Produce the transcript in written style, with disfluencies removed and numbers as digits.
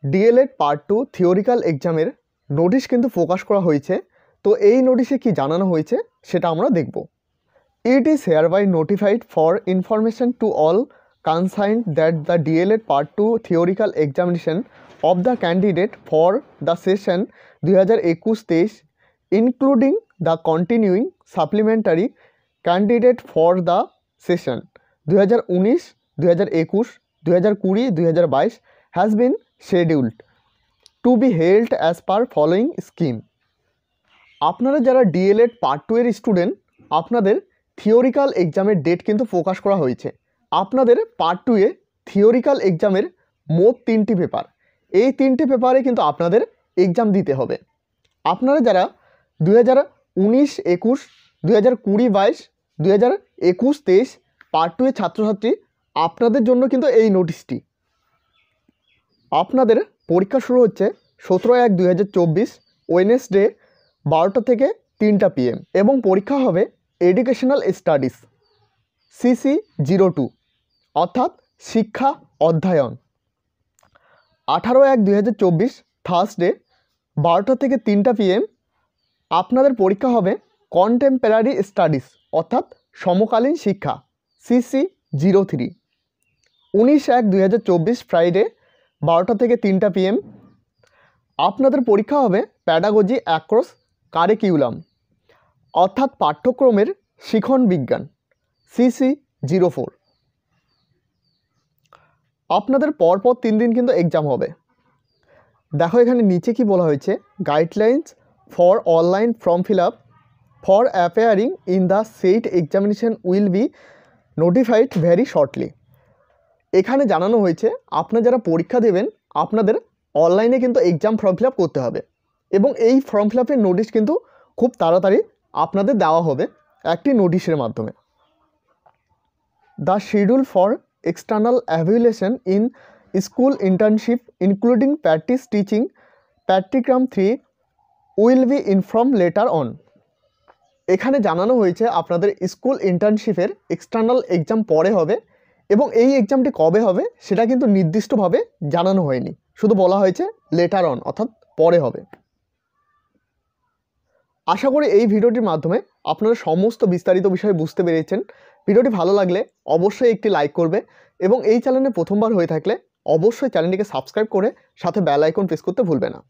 D.El.Ed part 2 theoretical এক্সামের notice কিন্তু প্রকাশ করা হয়েছে। তো এই নোটিশে কি জানানো হয়েছে সেটা আমরা দেখব। It is hereby notified for information to all concerned that the DElEd part 2 theoretical examination of the candidate for the session 2021-23 including the continuing supplementary candidate for the session 2019, 2021, 2020, 2022 has been scheduled to be held as per following scheme. আপনারা যারা D.El.Ed part 2 এর student, আপনাদের theoretical এক্সামের date কিন্তু প্রকাশ করা হয়েছে। আপনাদের part 2 এ theoretical এক্সামের মোট 3টি পেপার, এই 3টি পেপারে কিন্তু আপনাদের এক্সাম দিতে হবে। আপনারা যারা 2019-21, 2020-22, 2021-23 পার্ট 2 এর ছাত্রছাত্রী, আপনাদের জন্য কিন্তু এই নোটিশটি। আপনাদের পরীক্ষা শুরু হচ্ছে 17/1/2024 ওয়েডনেসডে 12টা থেকে 3টা PM এবং পরীক্ষা হবে এডুকেশনাল স্টাডিজ CC02 অর্থাৎ শিক্ষা অধ্যয়ন। 18/1/2024 থার্সডে 12টা থেকে 3টা PM আপনাদের পরীক্ষা হবে কন্টেম্পোরারি স্টাডিজ অর্থাৎ সমকালীন শিক্ষা CC03। 19/1/2024 ফ্রাইডে 12টা থেকে 3টা PM আপনাদের পরীক্ষা হবে প্যাডাগজি অ্যাক্রস কারিকুলাম অর্থাৎ পাঠ্যক্রমের শিখন বিজ্ঞান CC04। আপনাদের পরপর 3 দিন কিন্তু এক্সাম হবে। দেখো এখানে নিচে কি বলা হয়েছে, guidelines for online form fill up for appearing in the set examination will be notified very shortly. এখানে জানানো হয়েছে আপনারা যারা পরীক্ষা দেবেন আপনাদের অনলাইনে কিন্তু এক্সাম ফর্ম ফিল আপ করতে হবে এবং এই ফর্ম ফিল আপের নোটিশ কিন্তু খুব তাড়াতাড়ি আপনাদের দেওয়া হবে একটি নোটিশের মাধ্যমে। The schedule for external evaluation in school internship including practice teaching practicum 3 will be inform letter on. এখানে জানানো হয়েছে আপনাদের স্কুল ইন্টার্নশিপের এক্সটার্নাল এক্সাম পরে হবে এবং এই এক্সামটি কবে হবে সেটা কিন্তু নির্দিষ্টভাবে জানানো হয়নি, শুধু বলা হয়েছে লেটার অন অর্থাৎ পরে হবে। আশা করি এই ভিডিওটির মাধ্যমে আপনারা সমস্ত বিস্তারিত বিষয় বুঝতে পেরেছেন। ভিডিওটি ভালো লাগলে অবশ্যই একটি লাইক করবে এবং এই চ্যানেলে প্রথমবার হয়ে থাকলে অবশ্যই চ্যানেলটিকে সাবস্ক্রাইব করে সাথে বেল আইকন প্রেস করতে ভুলবে না।